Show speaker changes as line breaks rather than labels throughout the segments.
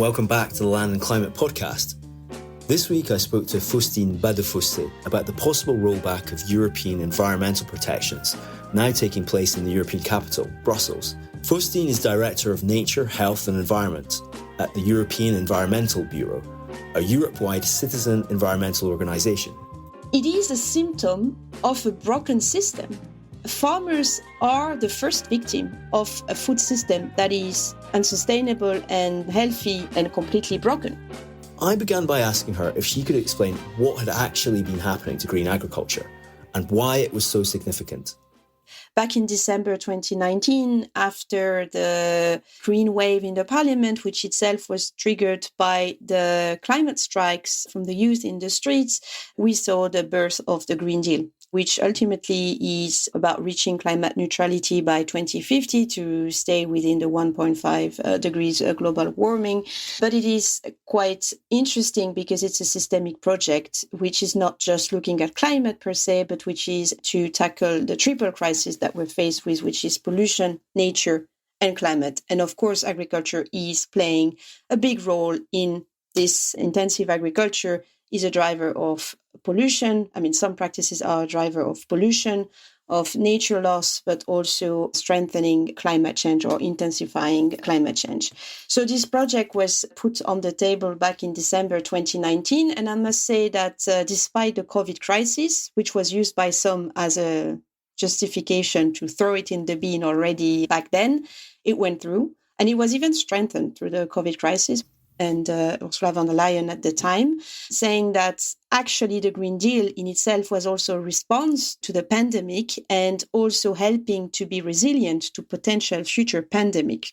and welcome back to the Land and Climate podcast. This week I spoke to Faustine Bas-Defossez about the possible rollback of European environmental protections now taking place in the European capital, Brussels. Faustine is Director of Nature, Health and Environment at the European Environmental Bureau, a Europe-wide citizen environmental organisation.
It is a symptom of a broken system. Farmers are the first victim of a food system that is unsustainable and healthy and completely broken.
I began by asking her if she could explain what had actually been happening to green agriculture and why it was so significant.
Back in December 2019, after the green wave in the parliament, which itself was triggered by the climate strikes from the youth in the streets, we saw the birth of the Green Deal, which ultimately is about reaching climate neutrality by 2050 to stay within the 1.5 degrees global warming. But it is quite interesting because it's a systemic project, which is not just looking at climate per se, but which is to tackle the triple crisis that we're faced with, which is pollution, nature, and climate. And of course, agriculture is playing a big role in this. Intensive agriculture is a driver of pollution. I mean, some practices are a driver of pollution, of nature loss, but also strengthening climate change or intensifying climate change. So this project was put on the table back in December 2019. And I must say that despite the COVID crisis, which was used by some as a justification to throw it in the bin already back then, it went through. And it was even strengthened through the COVID crisis. And Ursula von der Leyen at the time, saying that actually the Green Deal in itself was also a response to the pandemic and also helping to be resilient to potential future pandemic.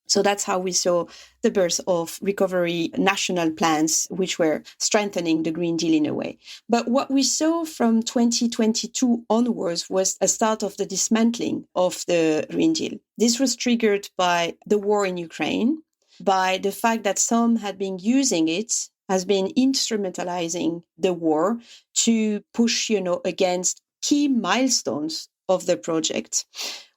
So that's how we saw the birth of recovery national plans, which were strengthening the Green Deal in a way. But what we saw from 2022 onwards was a start of the dismantling of the Green Deal. This was triggered by the war in Ukraine, by the fact that some had been using it, has been instrumentalizing the war to push, against key milestones of the project.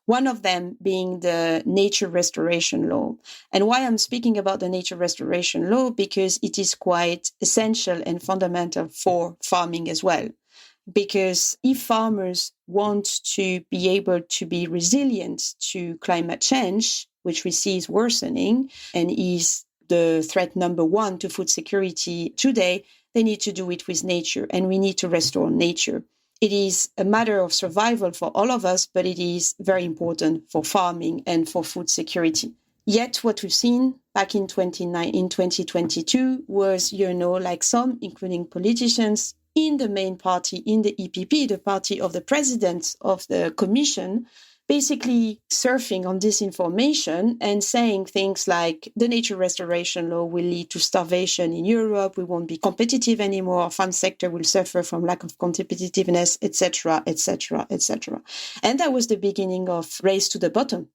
One of them being the nature restoration law. And why I'm speaking about the nature restoration law, because it is quite essential and fundamental for farming as well. Because if farmers want to be able to be resilient to climate change, which we see is worsening and is the threat number one to food security today, they need to do it with nature, and we need to restore nature. It is a matter of survival for all of us, but it is very important for farming and for food security. Yet what we've seen back in 2022 was, like some, including politicians, in the main party, in the EPP, the party of the president of the commission, basically surfing on disinformation and saying things like the nature restoration law will lead to starvation in Europe, we won't be competitive anymore, our farm sector will suffer from lack of competitiveness, etc., etc., etc. And that was the beginning of race to the bottom.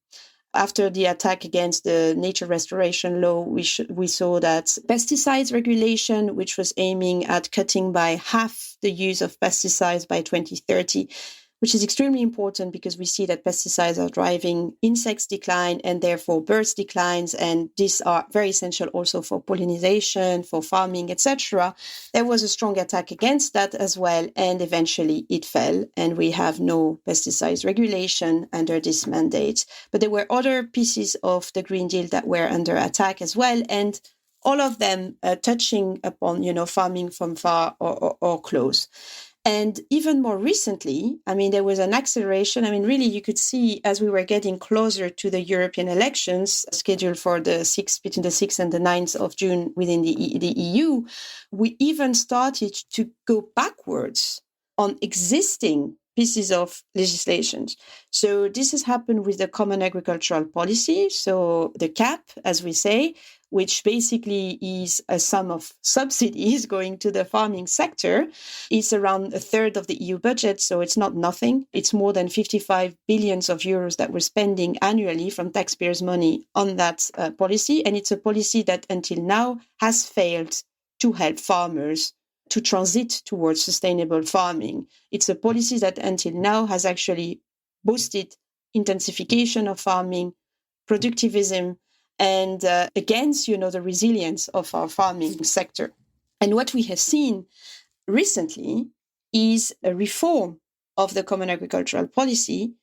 After the attack against the nature restoration law, we saw that pesticides regulation, which was aiming at cutting by half the use of pesticides by 2030, which is extremely important because we see that pesticides are driving insects decline and therefore birds declines. And these are very essential also for pollination, for farming, etc. There was a strong attack against that as well. And eventually it fell and we have no pesticides regulation under this mandate. But there were other pieces of the Green Deal that were under attack as well. And all of them touching upon, farming from far or close. And even more recently, there was an acceleration. Really, you could see as we were getting closer to the European elections scheduled for between the 6th and the 9th of June within the EU, we even started to go backwards on existing pieces of legislation. So this has happened with the Common Agricultural Policy, so the CAP, as we say, which basically is a sum of subsidies going to the farming sector. It's around a third of the EU budget, so it's not nothing. It's more than 55 billions of euros that we're spending annually from taxpayers' money on that policy. And it's a policy that until now has failed to help farmers to transit towards sustainable farming. It's a policy that until now has actually boosted intensification of farming, productivism, and against, the resilience of our farming sector. And what we have seen recently is a reform of the Common Agricultural Policy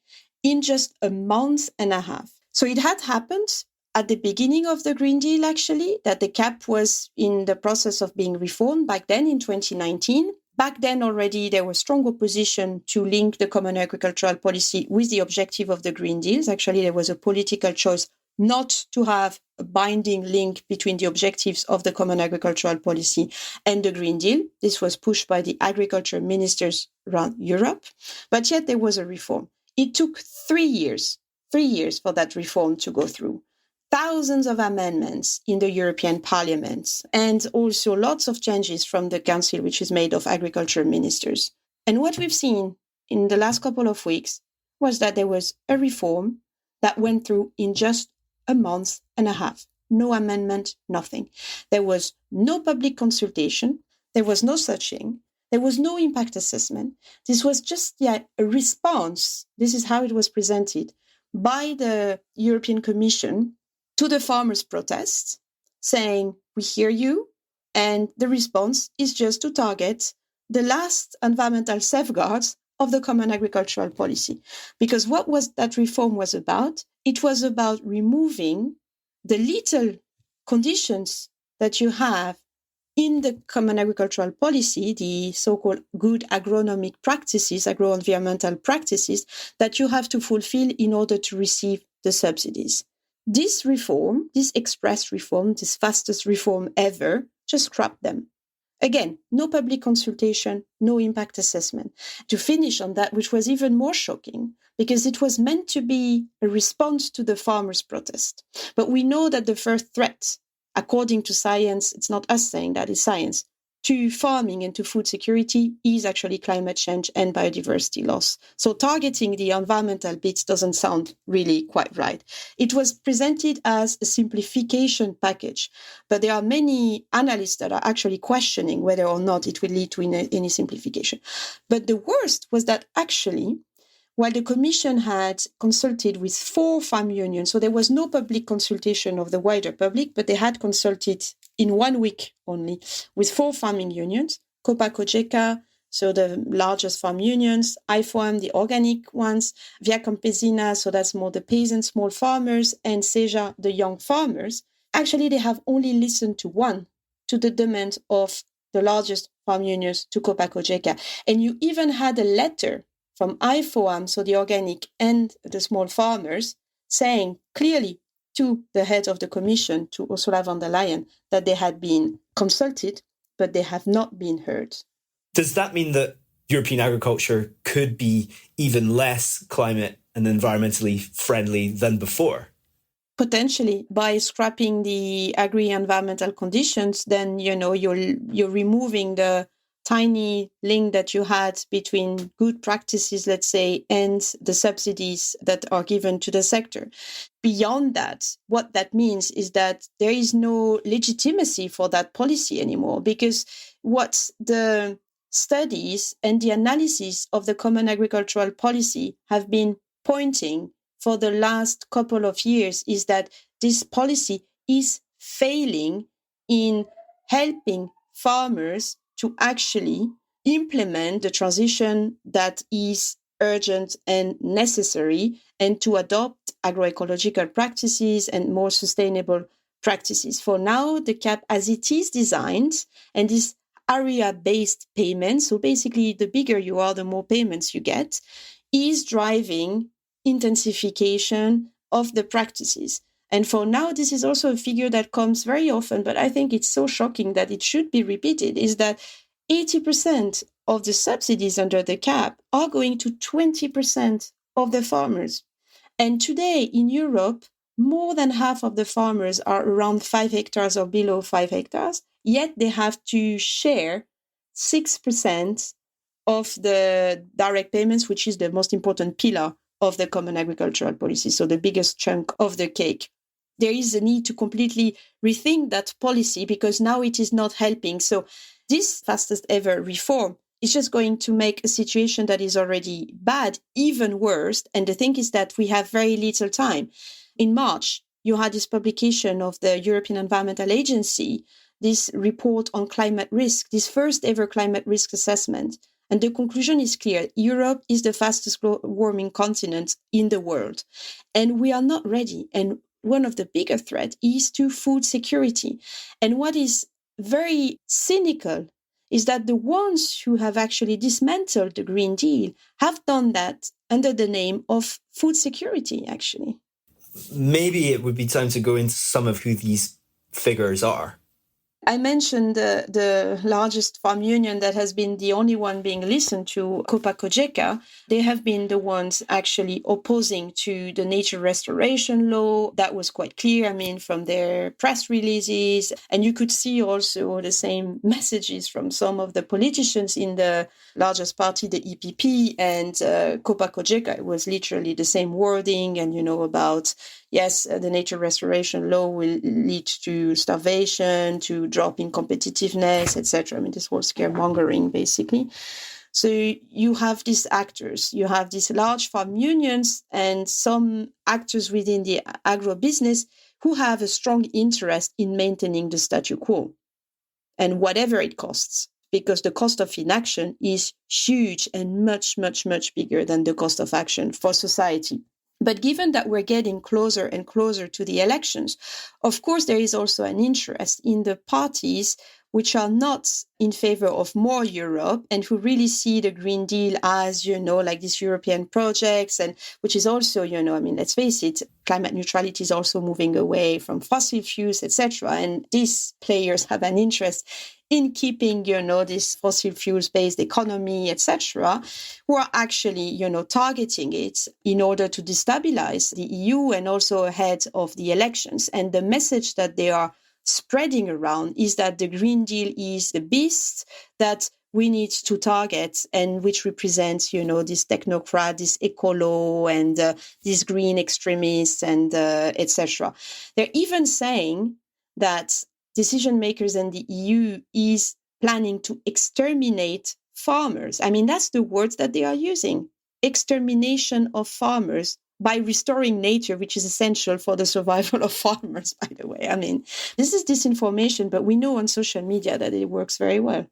in just a month and a half. So it had happened at the beginning of the Green Deal, actually, that the CAP was in the process of being reformed back then in 2019. Back then already, there was strong opposition to link the Common Agricultural Policy with the objective of the Green Deals. Actually, there was a political choice not to have a binding link between the objectives of the Common Agricultural Policy and the Green Deal. This was pushed by the agriculture ministers around Europe, but yet there was a reform. It took 3 years for that reform to go through. Thousands of amendments in the European Parliament, and also lots of changes from the Council, which is made of agriculture ministers. And what we've seen in the last couple of weeks was that there was a reform that went through in just a month and a half. No amendment, nothing. There was no public consultation. There was no such thing. There was no impact assessment. This was just a response. This is how it was presented by the European Commission to the farmers' protests, saying, we hear you, and the response is just to target the last environmental safeguards of the Common Agricultural Policy. Because what was that reform was about? It was about removing the little conditions that you have in the Common Agricultural Policy, the so-called good agronomic practices, agro-environmental practices, that you have to fulfill in order to receive the subsidies. This reform, this express reform, this fastest reform ever, just scrapped them. Again, no public consultation, no impact assessment. To finish on that, which was even more shocking, because it was meant to be a response to the farmers' protest. But we know that the first threat, according to science, it's not us saying that, it's science, to farming and to food security is actually climate change and biodiversity loss. So targeting the environmental bits doesn't sound really quite right. It was presented as a simplification package, but there are many analysts that are actually questioning whether or not it will lead to any simplification. But the worst was that actually, while the Commission had consulted with 4 farm unions, so there was no public consultation of the wider public, but they had consulted in 1 week only with 4 farming unions, Copa Cogeca, so the largest farm unions, IFOAM, the organic ones, Via Campesina, so that's more the peasants, small farmers, and SEJA, the young farmers. Actually, they have only listened to the demand of the largest farm unions, to Copa Cogeca. And you even had a letter from IFOAM, so the organic and the small farmers, saying clearly to the head of the Commission, to Ursula von der Leyen, that they had been consulted, but they have not been heard.
Does that mean that European agriculture could be even less climate and environmentally friendly than before?
Potentially, by scrapping the agri-environmental conditions, then you're removing the tiny link that you had between good practices, let's say, and the subsidies that are given to the sector. Beyond that, what that means is that there is no legitimacy for that policy anymore, because what the studies and the analysis of the Common Agricultural Policy have been pointing for the last couple of years is that this policy is failing in helping farmers to actually implement the transition that is urgent and necessary, and to adopt agroecological practices and more sustainable practices. For now, the CAP as it is designed, and this area-based payment, so basically the bigger you are, the more payments you get, is driving intensification of the practices. And for now, this is also a figure that comes very often, but I think it's so shocking that it should be repeated, is that 80% of the subsidies under the CAP are going to 20% of the farmers. And today in Europe, more than half of the farmers are around 5 hectares or below 5 hectares, yet they have to share 6% of the direct payments, which is the most important pillar of the Common Agricultural Policy, so the biggest chunk of the cake. There is a need to completely rethink that policy, because now it is not helping. So this fastest ever reform is just going to make a situation that is already bad even worse. And the thing is that we have very little time. In March, you had this publication of the European Environmental Agency, this report on climate risk, this first ever climate risk assessment. And the conclusion is clear. Europe is the fastest warming continent in the world. And we are not ready. And one of the bigger threats is to food security. And what is very cynical is that the ones who have actually dismantled the Green Deal have done that under the name of food security, actually.
Maybe it would be time to go into some of who these figures are.
I mentioned the largest farm union that has been the only one being listened to, Copa-Cogeca. They have been the ones actually opposing to the nature restoration law. That was quite clear, from their press releases. And you could see also the same messages from some of the politicians in the largest party, the EPP, and Copa-Cogeca. It was literally the same wording and, about, yes, the nature restoration law will lead to starvation, to drop in competitiveness, etc. This whole scaremongering, basically. So you have these actors, you have these large farm unions and some actors within the agro-business who have a strong interest in maintaining the statu quo and whatever it costs, because the cost of inaction is huge and much, much, much bigger than the cost of action for society. But given that we're getting closer and closer to the elections, of course, there is also an interest in the parties which are not in favor of more Europe and who really see the Green Deal as, like these European projects, and which is also, let's face it, climate neutrality is also moving away from fossil fuels, etc. And these players have an interest in keeping, this fossil fuels-based economy, etc., who are actually, targeting it in order to destabilize the EU and also ahead of the elections. And the message that they are spreading around is that the Green Deal is the beast that we need to target and which represents, this technocrat, this ecolo and these green extremists and etc. They're even saying that decision makers in the EU is planning to exterminate farmers. That's the words that they are using. Extermination of farmers by restoring nature, which is essential for the survival of farmers, by the way. This is disinformation, but we know on social media that it works very well.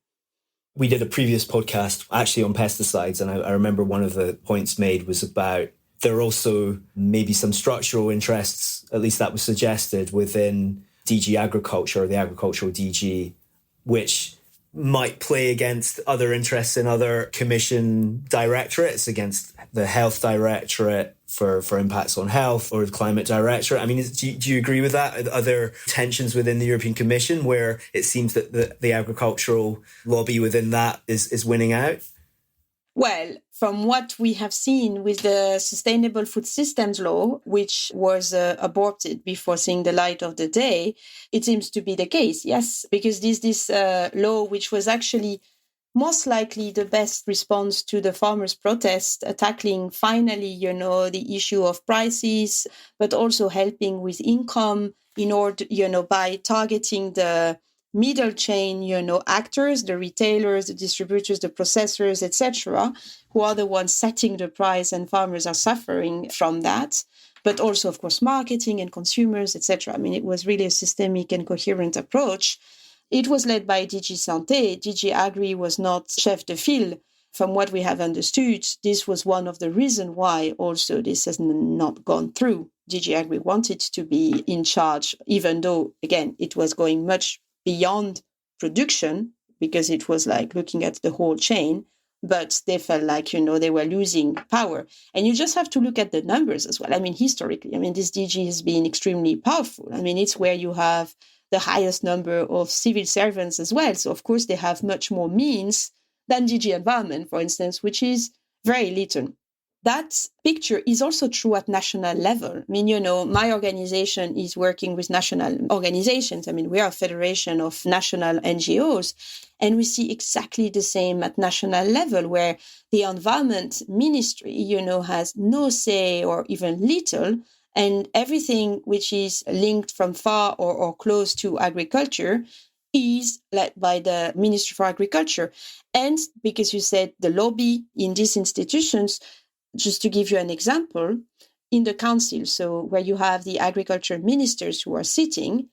We did a previous podcast actually on pesticides, and I remember one of the points made was about there are also maybe some structural interests, at least that was suggested, within DG Agriculture, or the Agricultural DG, which might play against other interests in other commission directorates, against the health directorate for impacts on health, or the climate directorate. Do you agree with that? Are there tensions within the European Commission where it seems that the agricultural lobby within that is winning out?
Well, from what we have seen with the Sustainable Food Systems Law, which was aborted before seeing the light of the day, it seems to be the case, yes, because this law, which was actually most likely the best response to the farmers' protest, tackling finally, the issue of prices, but also helping with income in order, by targeting the middle chain, actors, the retailers, the distributors, the processors, etc., who are the ones setting the price, and farmers are suffering from that. But also, of course, marketing and consumers, etc. It was really a systemic and coherent approach. It was led by DG Santé. DG Agri was not chef de file. From what we have understood, this was one of the reasons why also this has not gone through. DG Agri wanted to be in charge, even though, again, it was going much beyond production, because it was like looking at the whole chain, but they felt like, they were losing power. And you just have to look at the numbers as well. Historically, this DG has been extremely powerful. It's where you have the highest number of civil servants as well. So, of course, they have much more means than DG Environment, for instance, which is very little. That picture is also true at national level. My organization is working with national organizations. We are a federation of national NGOs, and we see exactly the same at national level, where the environment ministry, has no say or even little, and everything which is linked from far or close to agriculture is led by the Ministry for Agriculture. And because you said the lobby in these institutions, just to give you an example, in the council, so where you have the agriculture ministers who are sitting,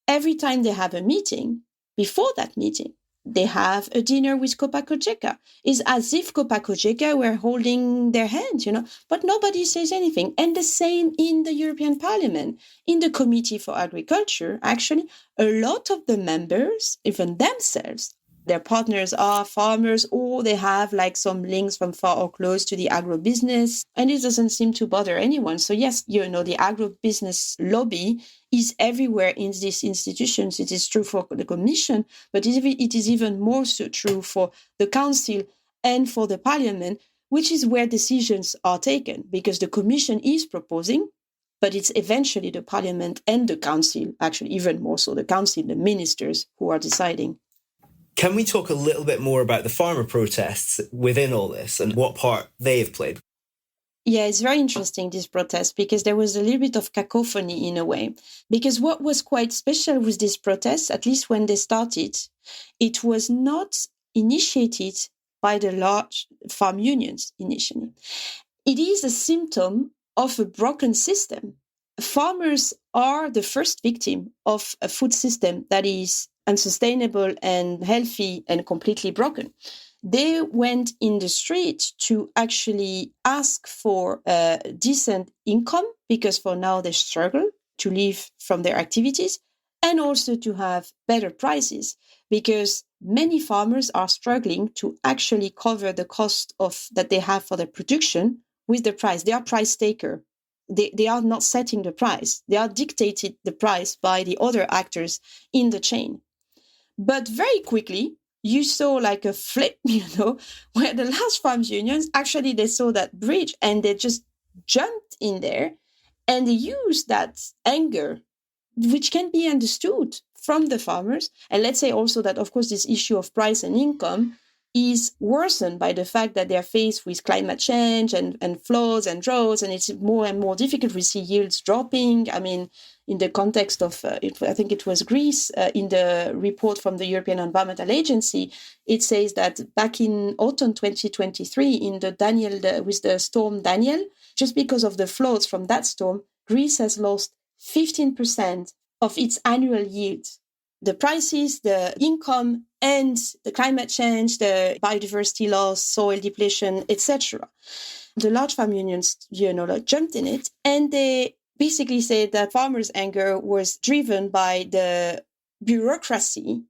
every time they have a meeting, before that meeting, they have a dinner with Copa Cogeca. It's as if Copa Cogeca were holding their hand, but nobody says anything. And the same in the European Parliament. In the Committee for Agriculture, actually, a lot of the members, even themselves, their partners are farmers, or they have like some links from far or close to the agribusiness, and it doesn't seem to bother anyone. So yes, the agribusiness lobby is everywhere in these institutions. It is true for the Commission, but it is even more so true for the Council and for the Parliament, which is where decisions are taken, because the Commission is proposing, but it's eventually the Parliament and the Council, actually even more so the Council, the ministers, who are deciding.
Can we talk a little bit more about the farmer protests within all this and what part they have played?
Yeah, it's very interesting, this protest, because there was a little bit of cacophony in a way. Because what was quite special with these protests, at least when they started, it was not initiated by the large farm unions initially. It is a symptom of a broken system. Farmers are the first victim of a food system that is unsustainable and healthy and completely broken. They went in the street to actually ask for a decent income, because for now they struggle to live from their activities, and also to have better prices, because many farmers are struggling to actually cover the cost that they have for their production with the price. They are price taker. They are not setting the price. They are dictated the price by the other actors in the chain. But very quickly, you saw like a flip, where the large farms unions, actually they saw that bridge and they just jumped in there and they used that anger, which can be understood from the farmers. And let's say also that, of course, this issue of price and income is worsened by the fact that they're faced with climate change and floods and droughts, and it's more and more difficult. We see yields dropping. I mean, in the context of, I think it was Greece, in the report from the European Environmental Agency, it says that back in autumn 2023, in with the storm Daniel, just because of the floods from that storm, Greece has lost 15% of its annual yield. The prices, the income, and the climate change, the biodiversity loss, soil depletion, etc. The large farm unions, jumped in it, and they basically said that farmers' anger was driven by the bureaucracy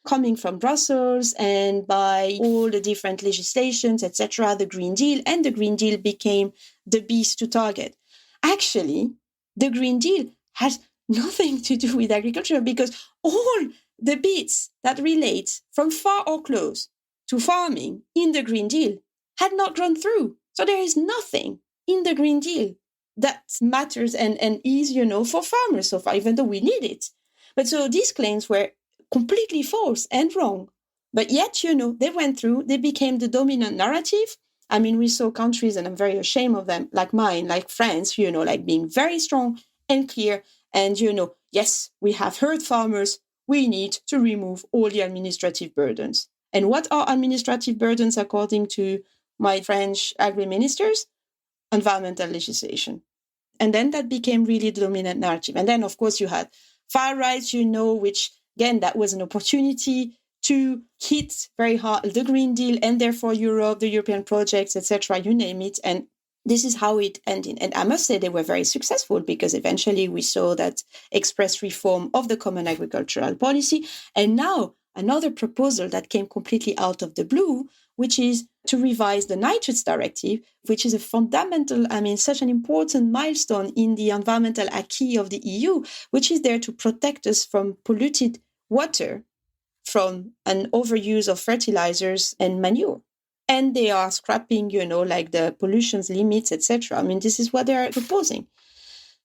coming from Brussels and by all the different legislations, etc., the Green Deal, and the Green Deal became the beast to target. Actually, the Green Deal has nothing to do with agriculture, because all the bits that relate from far or close to farming in the Green Deal had not gone through. So there is nothing in the Green Deal that matters and is, for farmers so far, even though we need it. But so these claims were completely false and wrong. But yet, they went through, they became the dominant narrative. I mean, we saw countries, and I'm very ashamed of them, like mine, like France, like being very strong and clear. And, yes, we have heard farmers. We need to remove all the administrative burdens. And what are administrative burdens according to my French agri-ministers? Environmental legislation. And then that became really the dominant narrative. And then, of course, you had far right, which, again, that was an opportunity to hit very hard the Green Deal and therefore Europe, the European projects, etc., you name it. And this is how it ended. And I must say they were very successful, because eventually we saw that express reform of the common agricultural policy. And now another proposal that came completely out of the blue, which is to revise the nitrates directive, which is a fundamental, such an important milestone in the environmental acquis of the EU, which is there to protect us from polluted water, from an overuse of fertilizers and manure. And they are scrapping, like the pollution limits, etc. This is what they are proposing.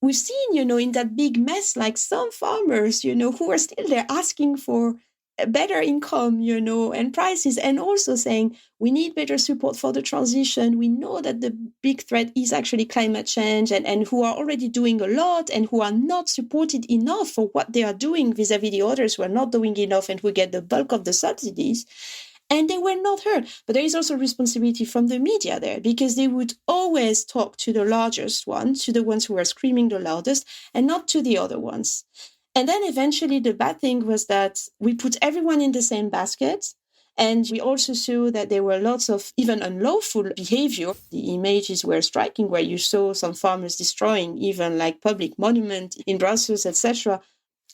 We've seen, in that big mess, like some farmers, who are still there asking for a better income, and prices, and also saying we need better support for the transition. We know that the big threat is actually climate change, and who are already doing a lot and who are not supported enough for what they are doing vis-a-vis the others who are not doing enough and who get the bulk of the subsidies. And they were not heard. But there is also responsibility from the media there, because they would always talk to the largest ones, to the ones who were screaming the loudest, and not to the other ones. And then eventually the bad thing was that we put everyone in the same basket. And we also saw that there were lots of even unlawful behavior. The images were striking, where you saw some farmers destroying even like public monuments in Brussels, etc.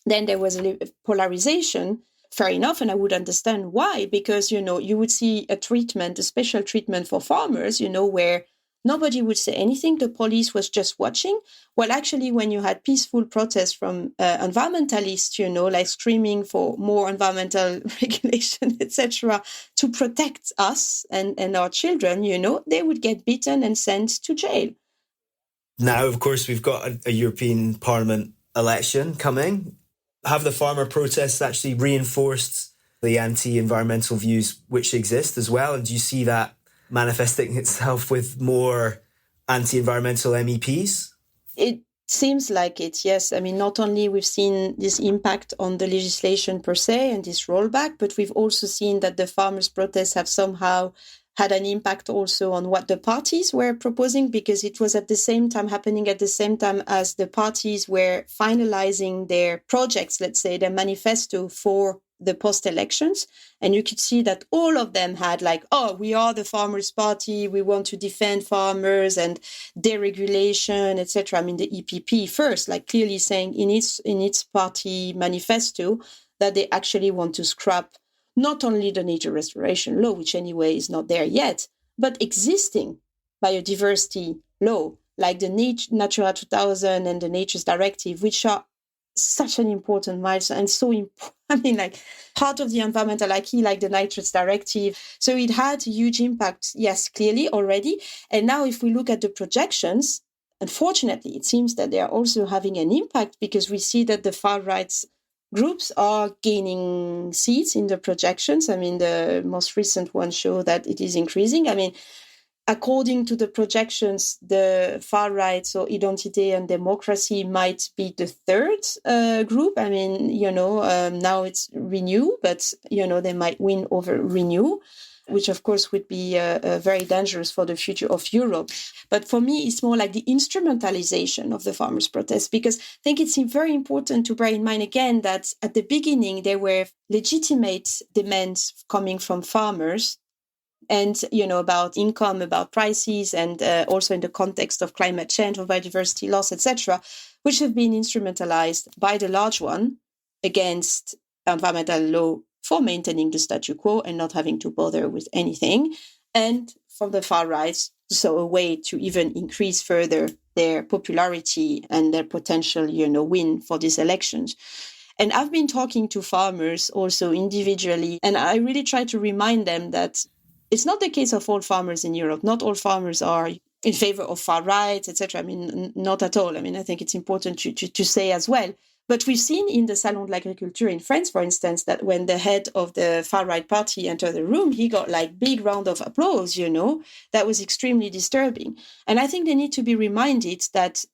Then there was a polarization. Fair enough, and I would understand why, because, you would see a special treatment for farmers, where nobody would say anything. The police was just watching. Well, actually, when you had peaceful protests from environmentalists, like screaming for more environmental regulation, etc., to protect us and our children, they would get beaten and sent to jail.
Now, of course, we've got a European Parliament election coming. Have the farmer protests actually reinforced the anti-environmental views which exist as well? And do you see that manifesting itself with more anti-environmental MEPs?
It seems like it, yes. I mean, not only we've seen this impact on the legislation per se and this rollback, but we've also seen that the farmers' protests have somehow had an impact also on what the parties were proposing, because it was happening at the same time as the parties were finalizing their projects, let's say their manifesto for the post-elections. And you could see that all of them had we are the Farmers' Party, we want to defend farmers and deregulation, etc. I mean, the EPP first, clearly saying in its party manifesto that they actually want to scrap not only the nature restoration law, which anyway is not there yet, but existing biodiversity law, like the Natura 2000 and the Nature's Directive, which are such an important milestone and so important. Part of the environmental acquis, like the Nitrates Directive. So it had a huge impact, yes, clearly already. And now if we look at the projections, unfortunately, it seems that they are also having an impact, because we see that the far right groups are gaining seats in the projections. I mean, the most recent one show that it is increasing. I mean, according to the projections, the far right, so Identité and Democracy, might be the third group. I mean, now it's Renew, but, they might win over Renew, which of course would be very dangerous for the future of Europe. But for me, it's more like the instrumentalization of the farmers' protests, because I think it's very important to bear in mind again that at the beginning, there were legitimate demands coming from farmers, and, about income, about prices, and also in the context of climate change, of biodiversity loss, etc., which have been instrumentalized by the large one against environmental law for maintaining the statu quo and not having to bother with anything, and from the far right, so a way to even increase further their popularity and their potential, win for these elections. And I've been talking to farmers also individually, and I really try to remind them that it's not the case of all farmers in Europe. Not all farmers are in favor of far right, etc. I mean, not at all. I mean, I think it's important to say as well. But we've seen in the Salon de l'Agriculture in France, for instance, that when the head of the far-right party entered the room, he got big round of applause, That was extremely disturbing. And I think they need to be reminded that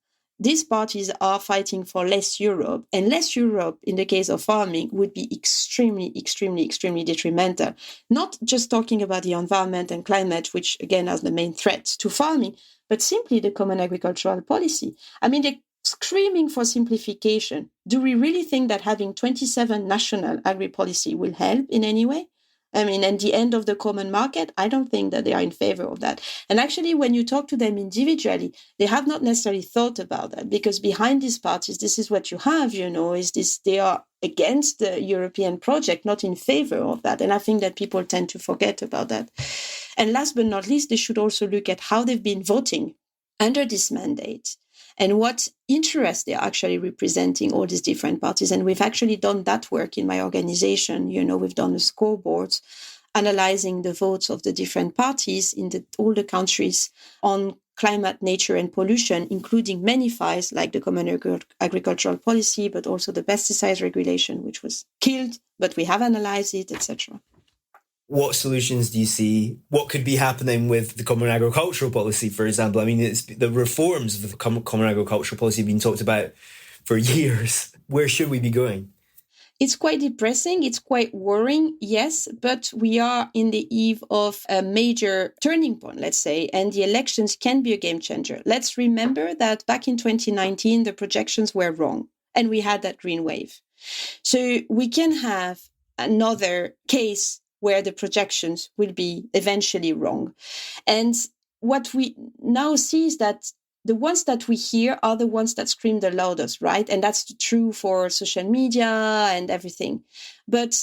these parties are fighting for less Europe, and less Europe in the case of farming would be extremely, extremely, extremely detrimental. Not just talking about the environment and climate, which again are the main threats to farming, but simply the common agricultural policy. I mean, they're screaming for simplification. Do we really think that having 27 national agri-policy will help in any way? I mean, and the end of the common market, I don't think that they are in favor of that. And actually, when you talk to them individually, they have not necessarily thought about that, because behind these parties, this is what you have, is this, they are against the European project, not in favor of that. And I think that people tend to forget about that. And last but not least, they should also look at how they've been voting under this mandate and what interest they're actually representing, all these different parties. And we've actually done that work in my organization. We've done a scoreboard analyzing the votes of the different parties in all the countries on climate, nature, and pollution, including many files like the Common Agricultural Policy, but also the pesticides regulation, which was killed, but we have analyzed it, etc.
What solutions do you see? What could be happening with the Common Agricultural Policy, for example? I mean, it's the reforms of the Common Agricultural Policy have been talked about for years. Where should we be going?
It's quite depressing. It's quite worrying, yes, but we are in the eve of a major turning point, let's say, and the elections can be a game changer. Let's remember that back in 2019, the projections were wrong and we had that green wave. So we can have another case where the projections will be eventually wrong. And what we now see is that the ones that we hear are the ones that scream the loudest, right? And that's true for social media and everything. But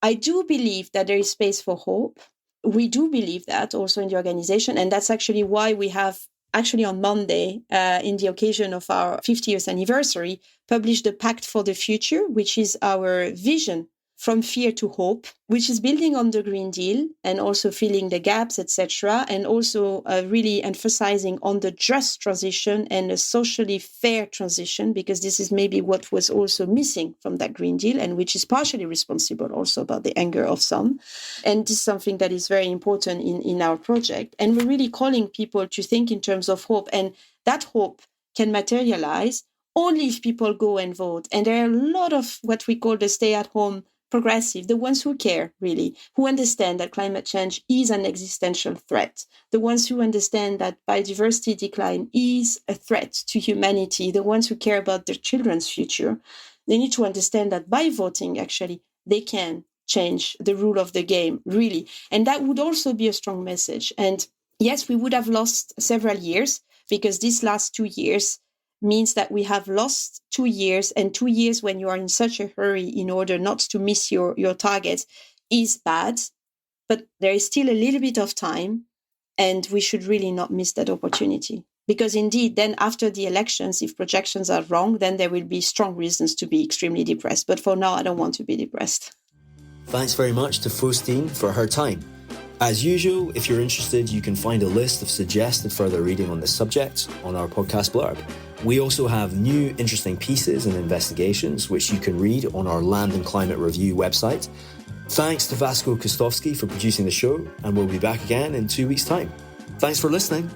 I do believe that there is space for hope. We do believe that also in the organization. And that's actually why we have actually on Monday, in the occasion of our 50th anniversary, published the Pact for the Future, which is our vision from fear to hope, which is building on the Green Deal and also filling the gaps, etc., and also really emphasizing on the just transition and a socially fair transition, because this is maybe what was also missing from that Green Deal and which is partially responsible also about the anger of some. And this is something that is very important in our project. And we're really calling people to think in terms of hope, and that hope can materialize only if people go and vote. And there are a lot of what we call the stay-at-home progressive, the ones who care really, who understand that climate change is an existential threat, the ones who understand that biodiversity decline is a threat to humanity, the ones who care about their children's future. They need to understand that by voting, actually, they can change the rule of the game, really. And that would also be a strong message. And yes, we would have lost several years, because these last 2 years means that we have lost 2 years, and 2 years when you are in such a hurry in order not to miss your targets is bad. But there is still a little bit of time, and we should really not miss that opportunity. Because indeed, then after the elections, if projections are wrong, then there will be strong reasons to be extremely depressed. But for now, I don't want to be depressed.
Thanks very much to Faustine for her time. As usual, if you're interested, you can find a list of suggested further reading on this subject on our podcast blurb. We also have new interesting pieces and investigations which you can read on our Land and Climate Review website. Thanks to Vasko Kostovski for producing the show, and we'll be back again in 2 weeks' time. Thanks for listening.